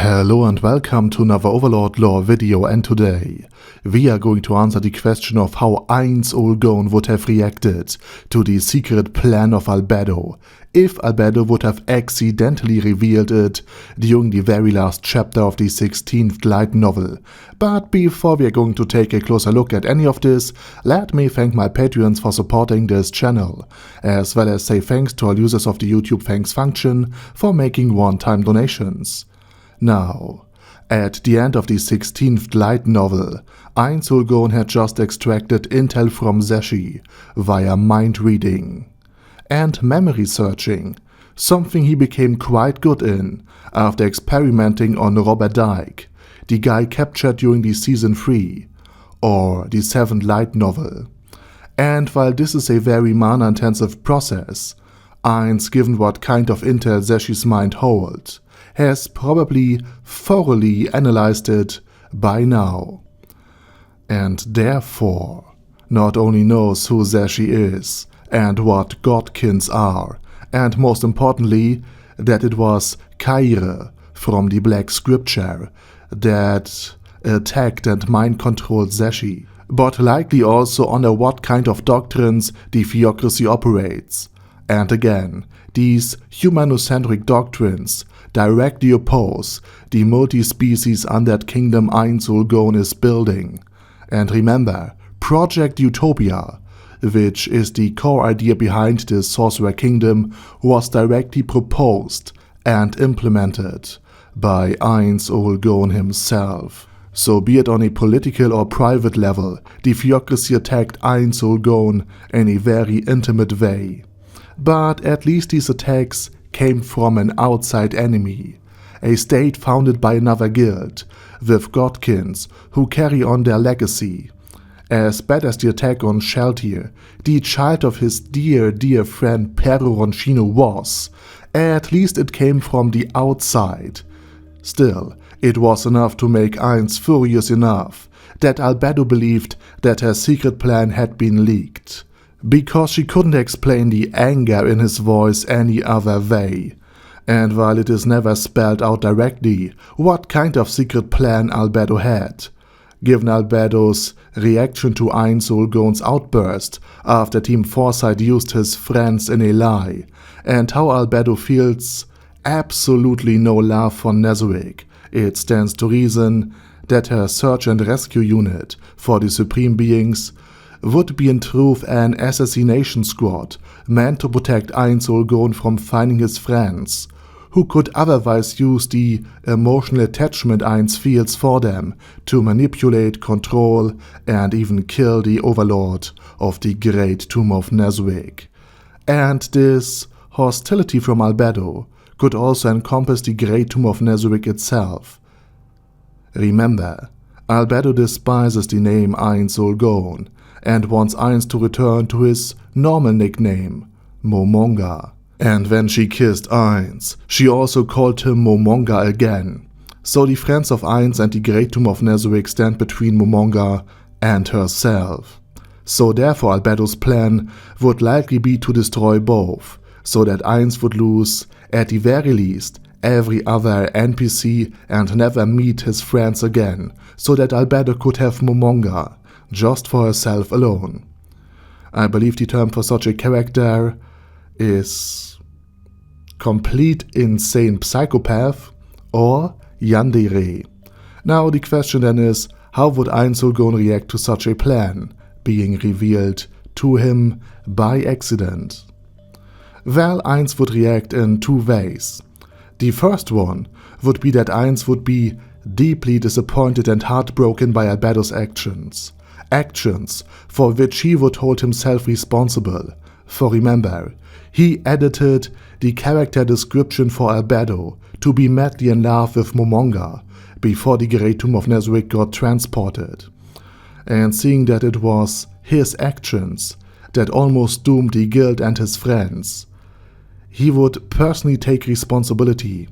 Hello and welcome to another Overlord lore video, and today we are going to answer the question of how Ainz Ooal Gown would have reacted to the secret plan of Albedo if Albedo would have accidentally revealed it during the very last chapter of the 16th light novel. But before we are going to take a closer look at any of this, let me thank my Patreons for supporting this channel, as well as say thanks to all users of the YouTube thanks function for making one-time donations. Now, at the end of the 16th light novel, Ainz Ooal Gown had just extracted intel from Zeshi via mind reading and memory searching, something he became quite good in after experimenting on Robert Dyke, the guy captured during the Season 3, or the 7th light novel. And while this is a very mana-intensive process, Ainz, given what kind of intel Zeshi's mind holds, has probably thoroughly analyzed it by now, and therefore not only knows who Zeshi is and what godkins are, and most importantly that it was Kaire from the Black Scripture that attacked and mind-controlled Zeshi, but likely also under what kind of doctrines the theocracy operates. And again, these humanocentric doctrines directly oppose the multi-species undead kingdom Ainz Ooal Gown is building. And remember, Project Utopia, which is the core idea behind this sorcerer kingdom, was directly proposed and implemented by Ainz Ooal Gown himself. So be it on a political or private level, the theocracy attacked Ainz Ooal Gown in a very intimate way. But at least these attacks came from an outside enemy, a state founded by another guild, with godkins who carry on their legacy. As bad as the attack on Sheltier, the child of his dear friend Pero Ronchino was, at least it came from the outside. Still, it was enough to make Ainz furious enough that Albedo believed that her secret plan had been leaked, because she couldn't explain the anger in his voice any other way. And while it is never spelled out directly what kind of secret plan Albedo had, given Albedo's reaction to Ainz Ooal Gown's outburst after Team Foresight used his friends in a lie, and how Albedo feels absolutely no love for Nezwick, it stands to reason that her search and rescue unit for the Supreme Beings would be in truth an assassination squad meant to protect Ainz Ooal Gown from finding his friends, who could otherwise use the emotional attachment Ainz feels for them to manipulate, control, and even kill the Overlord of the Great Tomb of Nezwick. And this hostility from Albedo could also encompass the Great Tomb of Nezwick itself. Remember, Albedo despises the name Ainz Ooal Gown and wants Ainz to return to his normal nickname, Momonga. And when she kissed Ainz, she also called him Momonga again. So the friends of Ainz and the Great Tomb of Nezwick stand between Momonga and herself. So therefore Albedo's plan would likely be to destroy both, so that Ainz would lose, at the very least, every other NPC and never meet his friends again, so that Albedo could have Momonga just for herself alone. I believe the term for such a character is complete insane psychopath or yandere. Now the question then is, how would Ainz Ooal Gown react to such a plan being revealed to him by accident? Well, Ainz would react in two ways. The first one would be that Ainz would be deeply disappointed and heartbroken by Albedo's actions. Actions for which he would hold himself responsible. For remember, he edited the character description for Albedo to be madly in love with Momonga before the Great Tomb of Nezwick got transported. And seeing that it was his actions that almost doomed the guild and his friends, he would personally take responsibility,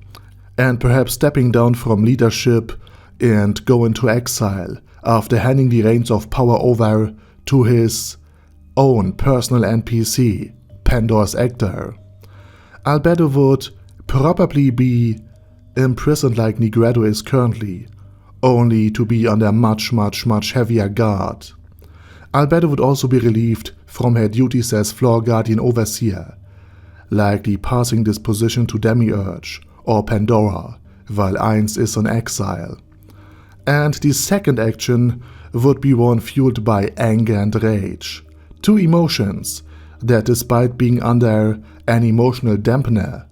and perhaps stepping down from leadership and go into exile after handing the reins of power over to his own personal NPC, Pandora's Actor. Albedo would probably be imprisoned like Negredo is currently, only to be under much heavier guard. Albedo would also be relieved from her duties as Floor Guardian Overseer, likely passing this position to Demiurge or Pandora while Ainz is on exile. And the second action would be one fueled by anger and rage, two emotions that, despite being under an emotional dampener,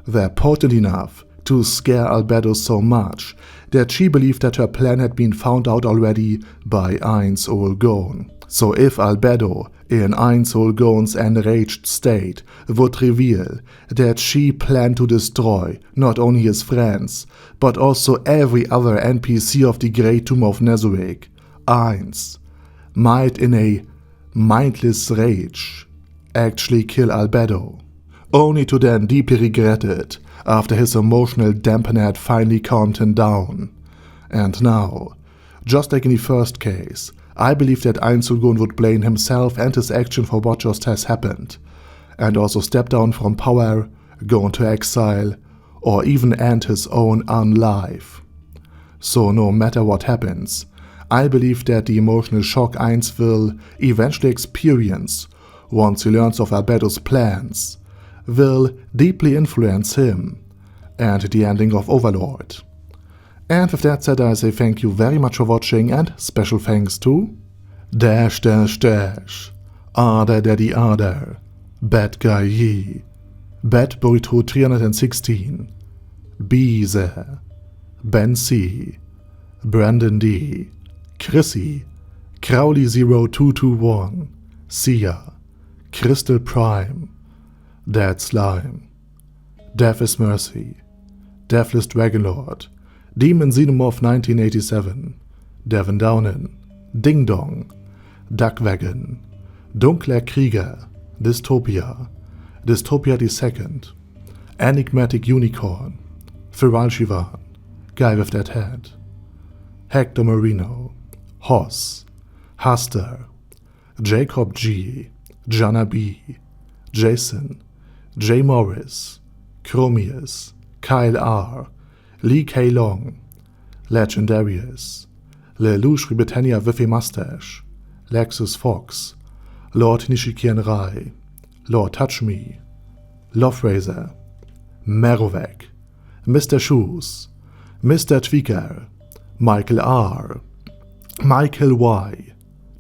were potent enough to scare Albedo so much that she believed that her plan had been found out already by Ainz Ooal Gown. So if Albedo, in Ainz Ooal Gown's enraged state, would reveal that she planned to destroy not only his friends, but also every other NPC of the Great Tomb of Nezarec, Ainz might, in a mindless rage, actually kill Albedo, only to then deeply regret it after his emotional dampener had finally calmed him down. And now, just like in the first case, I believe that Ainz Ooal Gown would blame himself and his action for what just has happened, and also step down from power, go into exile, or even end his own unlife. So no matter what happens, I believe that the emotional shock Ainz will eventually experience once he learns of Albedo's plans will deeply influence him and the ending of Overlord. And with that said, I say thank you very much for watching, and special thanks to Arder Daddy Arder, Bad Guy Yee, Bad Burrito 316, Beeze, Ben C, Brandon D, Chrissy, Crowley 0221, Sia, Crystal Prime, Dead Slime, Death is Mercy, Deathless Dragonlord, Demon Xenomorph 1987, Devin Downen, Ding Dong, Duckwagon, Dunkler Krieger, Dystopia, Dystopia II, Enigmatic Unicorn, Feral Shivan, Guy with That Head, Hector Marino, Hoss, Haster, Jacob G, Jana B, Jason, J. Morris, Chromius, Kyle R, Lee K. Long, Legendarius, Lelouch Britannia with a Mustache, Lexus Fox, Lord Nishikian Rai, Lord Touch Me, Loverazor, Merovec, Mr. Shoes, Mr. Tweaker, Michael R, Michael Y,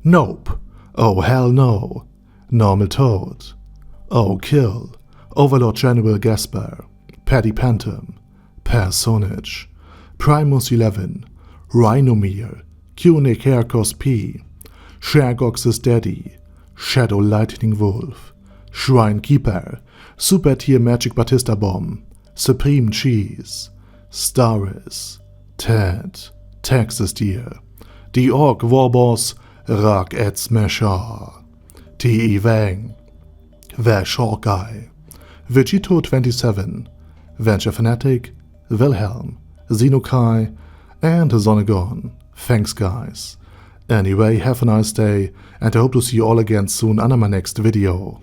Nope, Oh Hell No, Normal Toad, Oh Kill, Overlord General Gasper, Paddy Pantom, Personage, Primus 11, Rhinomere, Q-Nekerkos P, Shergox's Daddy, Shadow Lightning Wolf, Shrine Keeper, Super Tier Magic Batista Bomb, Supreme Cheese, Staris, Ted, Texas Deer, The Orc Warboss, Rak Ed Smasher, T.E. Wang, Vash Hawkeye, Vegito 27, Venture Fanatic, Wilhelm, Xenokai, and Zonagon. Thanks guys. Anyway, have a nice day, and I hope to see you all again soon under my next video.